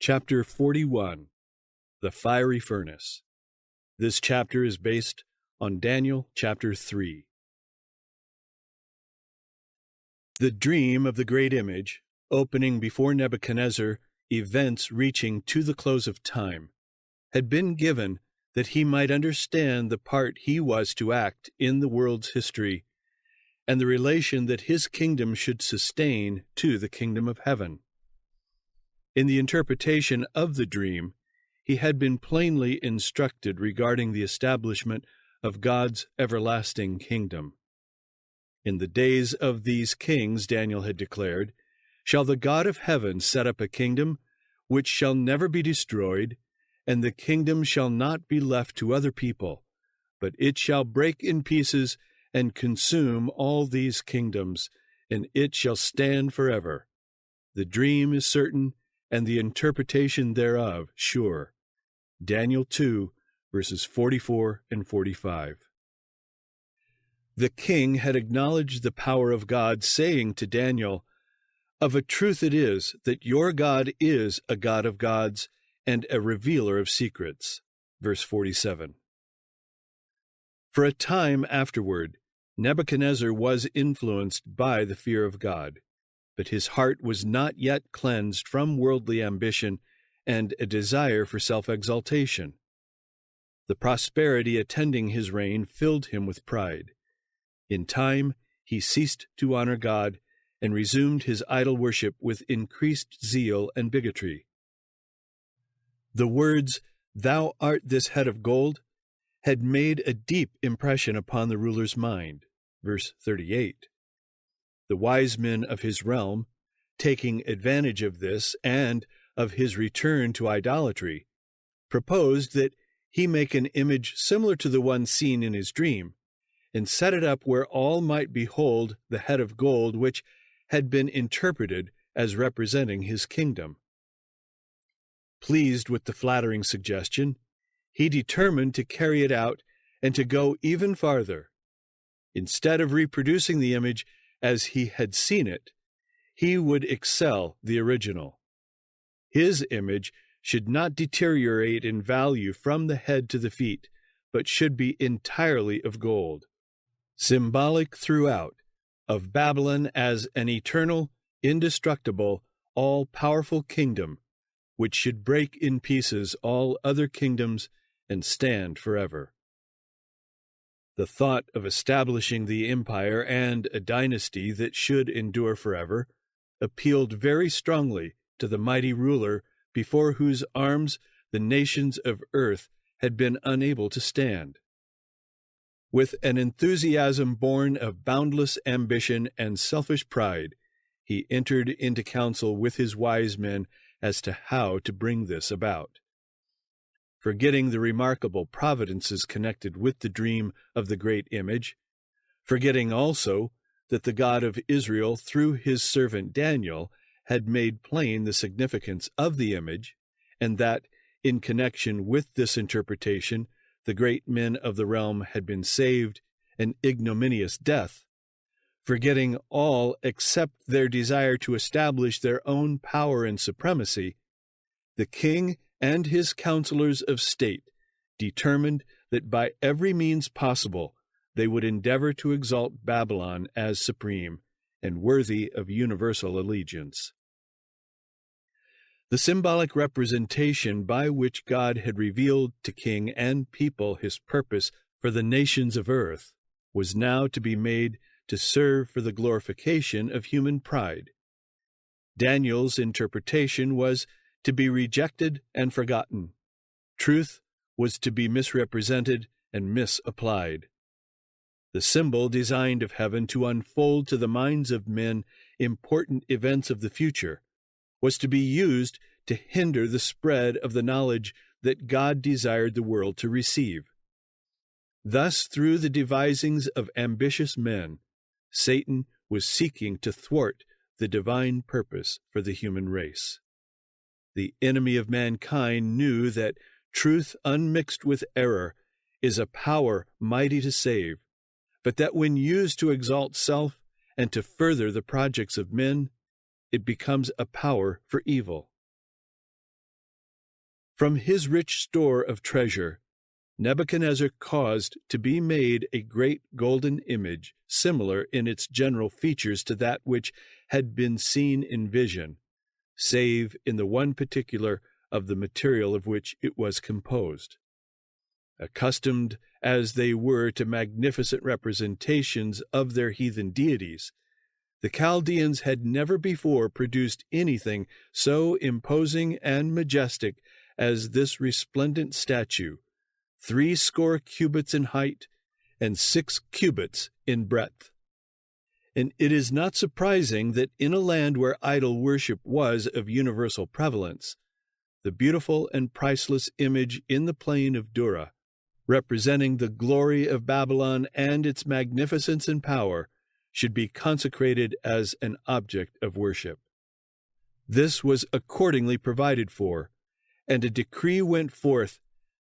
Chapter 41, The Fiery Furnace. This chapter is based on Daniel chapter 3. The dream of the great image, opening before Nebuchadnezzar events reaching to the close of time, had been given that he might understand the part he was to act in the world's history and the relation that his kingdom should sustain to the kingdom of heaven. In the interpretation of the dream, he had been plainly instructed regarding the establishment of God's everlasting kingdom. In the days of these kings, Daniel had declared, shall the God of heaven set up a kingdom which shall never be destroyed, and the kingdom shall not be left to other people, but it shall break in pieces and consume all these kingdoms, and it shall stand forever. The dream is certain, and the interpretation thereof sure. Daniel 2, verses 44 and 45. The king had acknowledged the power of God, saying to Daniel, of a truth it is that your God is a God of gods and a revealer of secrets. Verse 47. For a time afterward, Nebuchadnezzar was influenced by the fear of God, but his heart was not yet cleansed from worldly ambition and a desire for self-exaltation. The prosperity attending his reign filled him with pride. In time, he ceased to honor God and resumed his idol worship with increased zeal and bigotry. The words, "Thou art this head of gold," had made a deep impression upon the ruler's mind. Verse 38. The wise men of his realm, taking advantage of this and of his return to idolatry, proposed that he make an image similar to the one seen in his dream, and set it up where all might behold the head of gold which had been interpreted as representing his kingdom. Pleased with the flattering suggestion, he determined to carry it out and to go even farther. Instead of reproducing the image as he had seen it, he would excel the original. His image should not deteriorate in value from the head to the feet, but should be entirely of gold, symbolic throughout of Babylon as an eternal, indestructible, all-powerful kingdom, which should break in pieces all other kingdoms and stand forever. The thought of establishing the empire and a dynasty that should endure forever appealed very strongly to the mighty ruler before whose arms the nations of earth had been unable to stand. With an enthusiasm born of boundless ambition and selfish pride, he entered into counsel with his wise men as to how to bring this about. Forgetting the remarkable providences connected with the dream of the great image, forgetting also that the God of Israel, through his servant Daniel, had made plain the significance of the image, and that, in connection with this interpretation, the great men of the realm had been saved an ignominious death, forgetting all except their desire to establish their own power and supremacy, the king and his counselors of state determined that by every means possible they would endeavor to exalt Babylon as supreme and worthy of universal allegiance. The symbolic representation by which God had revealed to king and people his purpose for the nations of earth was now to be made to serve for the glorification of human pride. Daniel's interpretation was to be rejected and forgotten. Truth was to be misrepresented and misapplied. The symbol designed of heaven to unfold to the minds of men important events of the future was to be used to hinder the spread of the knowledge that God desired the world to receive. Thus, through the devisings of ambitious men, Satan was seeking to thwart the divine purpose for the human race. The enemy of mankind knew that truth unmixed with error is a power mighty to save, but that when used to exalt self and to further the projects of men, it becomes a power for evil. From his rich store of treasure, Nebuchadnezzar caused to be made a great golden image, similar in its general features to that which had been seen in vision, save in the one particular of the material of which it was composed. Accustomed as they were to magnificent representations of their heathen deities, the Chaldeans had never before produced anything so imposing and majestic as this resplendent statue, 80 cubits in height and 6 cubits in breadth. And it is not surprising that in a land where idol worship was of universal prevalence, the beautiful and priceless image in the plain of Dura, representing the glory of Babylon and its magnificence and power, should be consecrated as an object of worship. This was accordingly provided for, and a decree went forth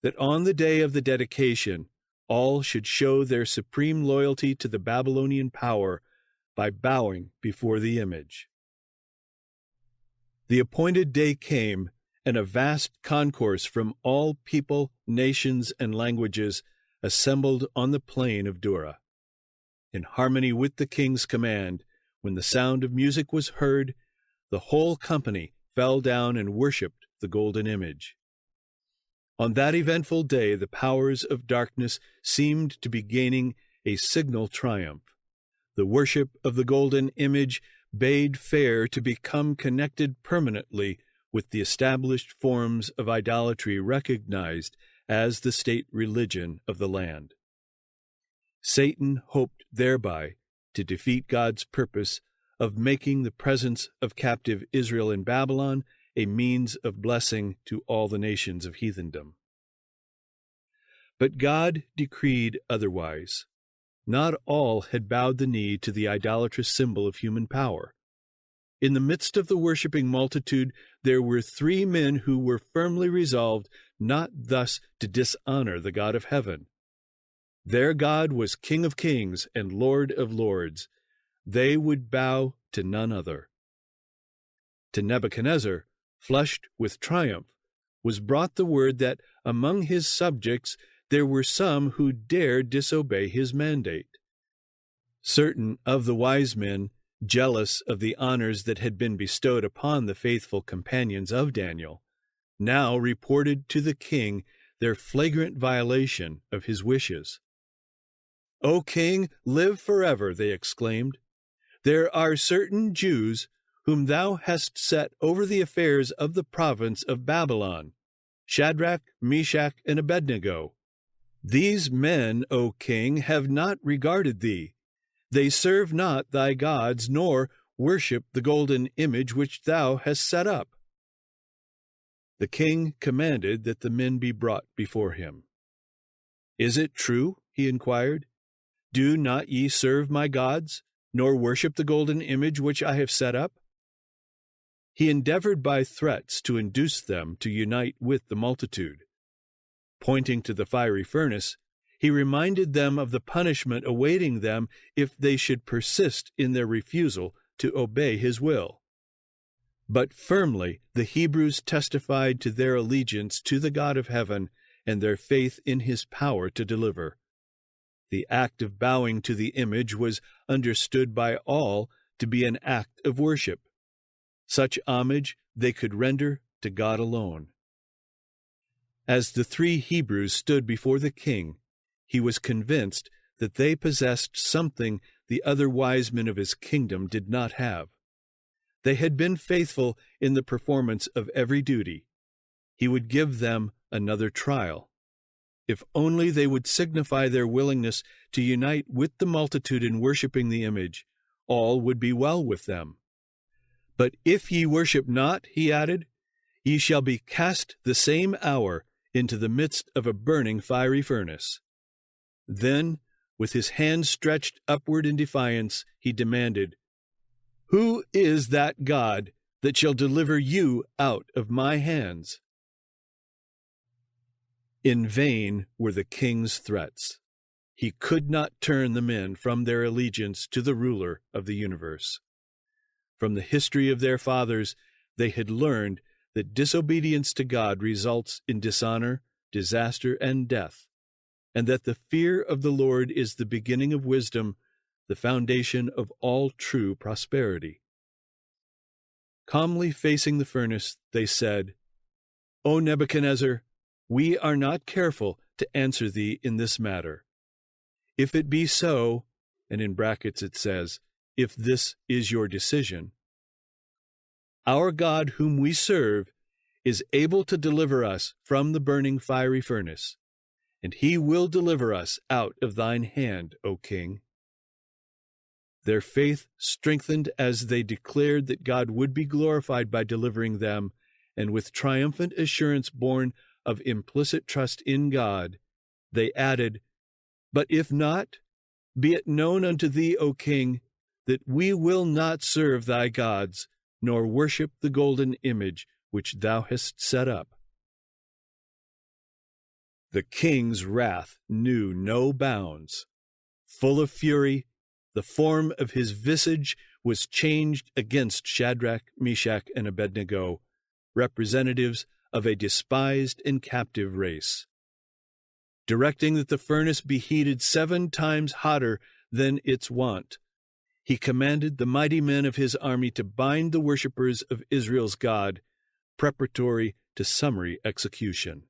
that on the day of the dedication all should show their supreme loyalty to the Babylonian power by bowing before the image. The appointed day came, and a vast concourse from all people, nations, and languages assembled on the plain of Dura. In harmony with the king's command, when the sound of music was heard, the whole company fell down and worshipped the golden image. On that eventful day, the powers of darkness seemed to be gaining a signal triumph. The worship of the golden image bade fair to become connected permanently with the established forms of idolatry recognized as the state religion of the land. Satan hoped thereby to defeat God's purpose of making the presence of captive Israel in Babylon a means of blessing to all the nations of heathendom. But God decreed otherwise. Not all had bowed the knee to the idolatrous symbol of human power. In the midst of the worshiping multitude, there were 3 men who were firmly resolved not thus to dishonor the God of heaven. Their God was King of kings and Lord of lords. They would bow to none other. To Nebuchadnezzar, flushed with triumph, was brought the word that among his subjects there were some who dared disobey his mandate. Certain of the wise men, jealous of the honors that had been bestowed upon the faithful companions of Daniel, now reported to the king their flagrant violation of his wishes. "O king, live forever," they exclaimed. "There are certain Jews whom thou hast set over the affairs of the province of Babylon, Shadrach, Meshach, and Abednego. These men, O king, have not regarded thee. They serve not thy gods, nor worship the golden image which thou hast set up." The king commanded that the men be brought before him. "Is it true?" he inquired. "Do not ye serve my gods, nor worship the golden image which I have set up?" He endeavored by threats to induce them to unite with the multitude. Pointing to the fiery furnace, he reminded them of the punishment awaiting them if they should persist in their refusal to obey his will. But firmly the Hebrews testified to their allegiance to the God of heaven and their faith in his power to deliver. The act of bowing to the image was understood by all to be an act of worship. Such homage they could render to God alone. As the 3 Hebrews stood before the king, he was convinced that they possessed something the other wise men of his kingdom did not have. They had been faithful in the performance of every duty. He would give them another trial. If only they would signify their willingness to unite with the multitude in worshiping the image, all would be well with them. "But if ye worship not," he added, "ye shall be cast the same hour into the midst of a burning fiery furnace." Then, with his hand stretched upward in defiance, he demanded, "Who is that God that shall deliver you out of my hands?" In vain were the king's threats. He could not turn the men from their allegiance to the ruler of the universe. From the history of their fathers, they had learned that disobedience to God results in dishonor, disaster, and death, and that the fear of the Lord is the beginning of wisdom, the foundation of all true prosperity. Calmly facing the furnace, they said, "O Nebuchadnezzar, we are not careful to answer thee in this matter. If it be so," and in brackets it says, "if this is your decision, our God whom we serve is able to deliver us from the burning fiery furnace, and he will deliver us out of thine hand, O king." Their faith strengthened as they declared that God would be glorified by delivering them, and with triumphant assurance born of implicit trust in God, they added, "But if not, be it known unto thee, O king, that we will not serve thy gods, nor worship the golden image which thou hast set up." The king's wrath knew no bounds. Full of fury, the form of his visage was changed against Shadrach, Meshach, and Abednego, representatives of a despised and captive race. Directing that the furnace be heated 7 times hotter than its wont, he commanded the mighty men of his army to bind the worshippers of Israel's God, preparatory to summary execution.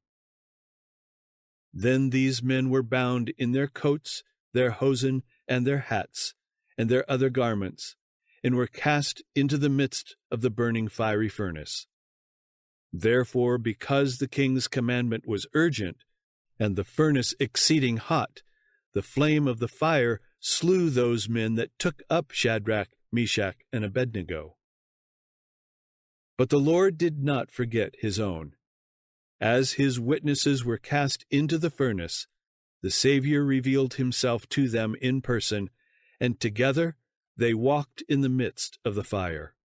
Then these men were bound in their coats, their hosen, and their hats, and their other garments, and were cast into the midst of the burning fiery furnace. Therefore, because the king's commandment was urgent, and the furnace exceeding hot, the flame of the fire slew those men that took up Shadrach, Meshach, and Abednego. But the Lord did not forget his own. As his witnesses were cast into the furnace, the Savior revealed himself to them in person, and together they walked in the midst of the fire.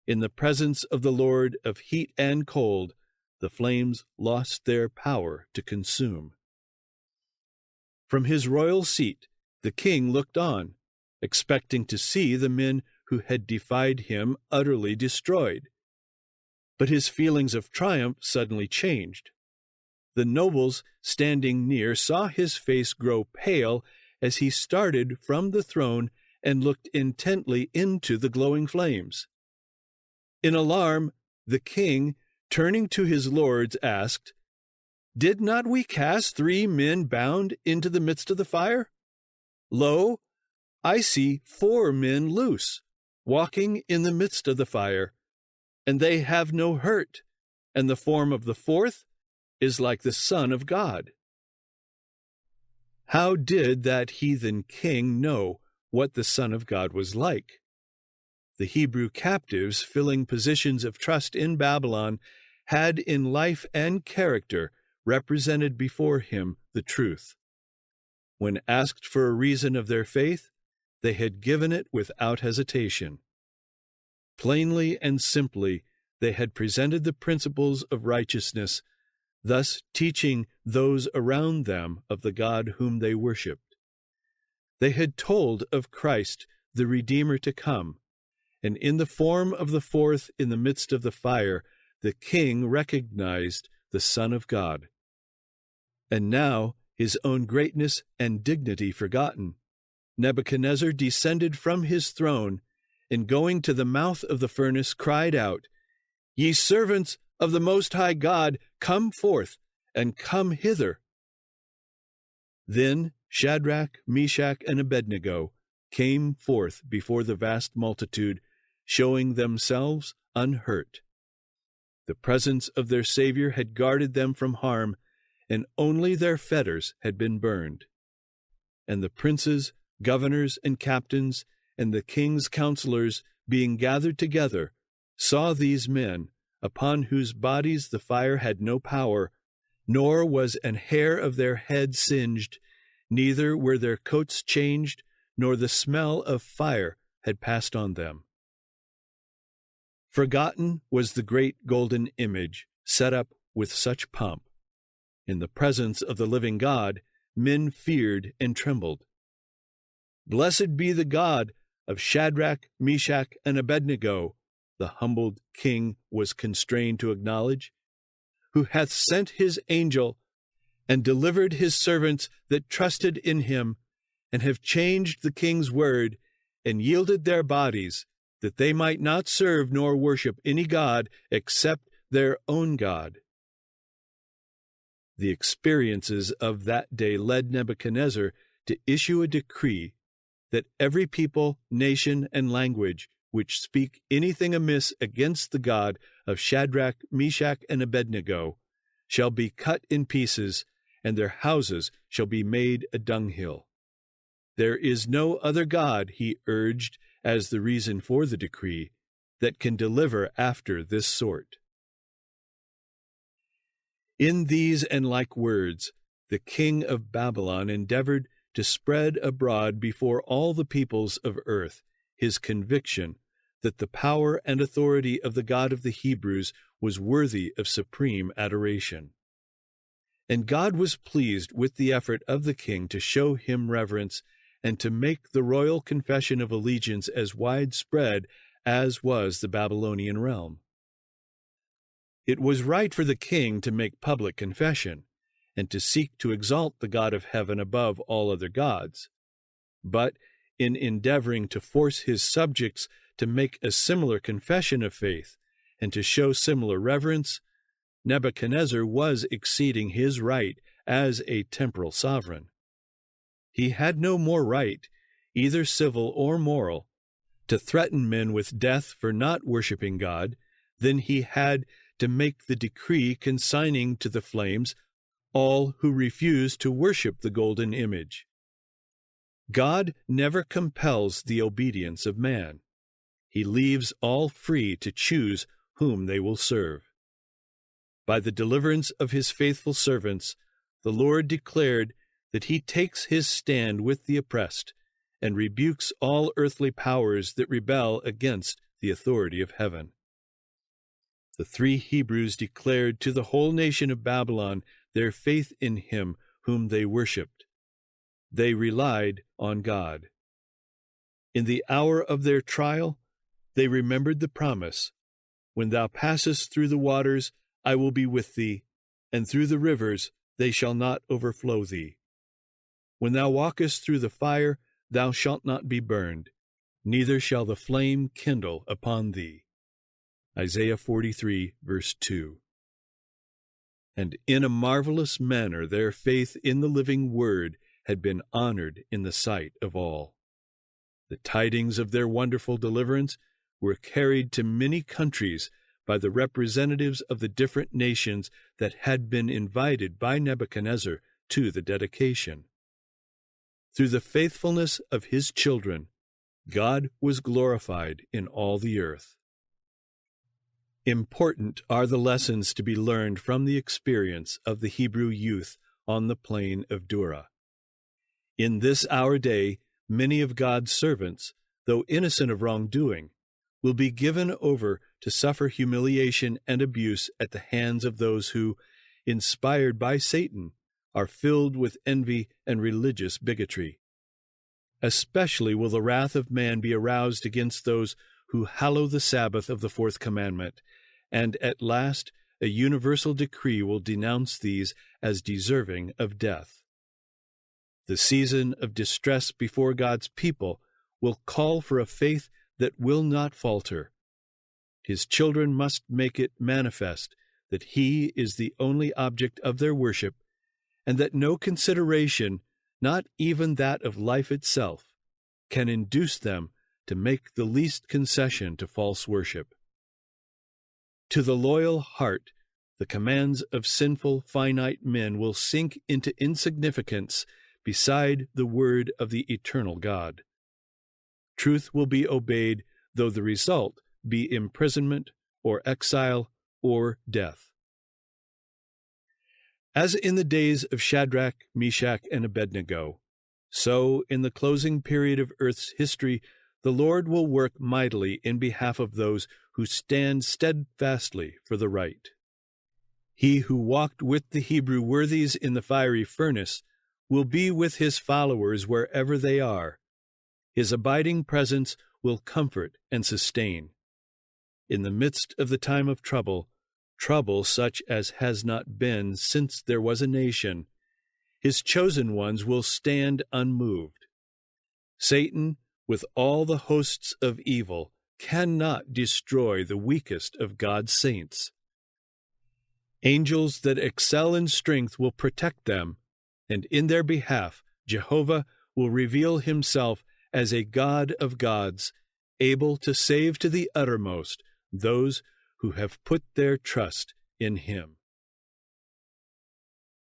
In the presence of the Lord of heat and cold, the flames lost their power to consume. From his royal seat, the king looked on, expecting to see the men who had defied him utterly destroyed. But his feelings of triumph suddenly changed. The nobles standing near saw his face grow pale as he started from the throne and looked intently into the glowing flames. In alarm, the king, turning to his lords, asked, "Did not we cast 3 men bound into the midst of the fire? Lo, I see 4 men loose, walking in the midst of the fire, and they have no hurt, and the form of the 4th is like the Son of God." How did that heathen king know what the Son of God was like? The Hebrew captives filling positions of trust in Babylon had in life and character represented before him the truth. When asked for a reason of their faith, they had given it without hesitation. Plainly and simply, they had presented the principles of righteousness, thus teaching those around them of the God whom they worshipped. They had told of Christ, the Redeemer to come, and in the form of the 4th in the midst of the fire, the king recognized the Son of God. And now, his own greatness and dignity forgotten, Nebuchadnezzar descended from his throne, and going to the mouth of the furnace, cried out, "Ye servants of the Most High God, come forth, and come hither." Then Shadrach, Meshach, and Abednego came forth before the vast multitude, showing themselves unhurt. The presence of their Savior had guarded them from harm, and only their fetters had been burned. And the princes, governors, and captains, and the king's counselors, being gathered together, saw these men, upon whose bodies the fire had no power, nor was an hair of their head singed, neither were their coats changed, nor the smell of fire had passed on them. Forgotten was the great golden image set up with such pomp. In the presence of the living God, men feared and trembled. "Blessed be the God of Shadrach, Meshach, and Abednego," the humbled king was constrained to acknowledge, who hath sent his angel and delivered his servants that trusted in him, and have changed the king's word, and yielded their bodies, that they might not serve nor worship any god except their own God. The experiences of that day led Nebuchadnezzar to issue a decree that every people, nation, and language which speak anything amiss against the God of Shadrach, Meshach, and Abednego shall be cut in pieces, and their houses shall be made a dunghill. There is no other God, he urged as the reason for the decree, that can deliver after this sort. In these and like words, the king of Babylon endeavored to spread abroad before all the peoples of earth his conviction that the power and authority of the God of the Hebrews was worthy of supreme adoration. And God was pleased with the effort of the king to show him reverence and to make the royal confession of allegiance as widespread as was the Babylonian realm. It was right for the king to make public confession, and to seek to exalt the God of heaven above all other gods. But in endeavoring to force his subjects to make a similar confession of faith, and to show similar reverence, Nebuchadnezzar was exceeding his right as a temporal sovereign. He had no more right, either civil or moral, to threaten men with death for not worshiping God than he had to make the decree consigning to the flames all who refuse to worship the golden image. God never compels the obedience of man. He leaves all free to choose whom they will serve. By the deliverance of his faithful servants, the Lord declared that he takes his stand with the oppressed and rebukes all earthly powers that rebel against the authority of heaven. The three Hebrews declared to the whole nation of Babylon their faith in him whom they worshipped. They relied on God. In the hour of their trial, they remembered the promise, "When thou passest through the waters, I will be with thee, and through the rivers, they shall not overflow thee. When thou walkest through the fire, thou shalt not be burned, neither shall the flame kindle upon thee." Isaiah 43, verse 2. And in a marvelous manner their faith in the living Word had been honored in the sight of all. The tidings of their wonderful deliverance were carried to many countries by the representatives of the different nations that had been invited by Nebuchadnezzar to the dedication. Through the faithfulness of his children, God was glorified in all the earth. Important are the lessons to be learned from the experience of the Hebrew youth on the plain of Dura. In this our day, many of God's servants, though innocent of wrongdoing, will be given over to suffer humiliation and abuse at the hands of those who, inspired by Satan, are filled with envy and religious bigotry. Especially will the wrath of man be aroused against those who hallow the Sabbath of the fourth commandment, and at last a universal decree will denounce these as deserving of death. The season of distress before God's people will call for a faith that will not falter. His children must make it manifest that he is the only object of their worship, and that no consideration, not even that of life itself, can induce them to make the least concession to false worship. To the loyal heart, the commands of sinful, finite men will sink into insignificance beside the word of the eternal God. Truth will be obeyed, though the result be imprisonment or exile or death. As in the days of Shadrach, Meshach, and Abednego, so in the closing period of earth's history, the Lord will work mightily in behalf of those who stand steadfastly for the right. He who walked with the Hebrew worthies in the fiery furnace will be with his followers wherever they are. His abiding presence will comfort and sustain. in the midst of the time of trouble, trouble such as has not been since there was a nation, his chosen ones will stand unmoved. Satan, with all the hosts of evil, cannot destroy the weakest of God's saints. Angels that excel in strength will protect them, and in their behalf Jehovah will reveal himself as a God of gods, able to save to the uttermost those who have put their trust in him.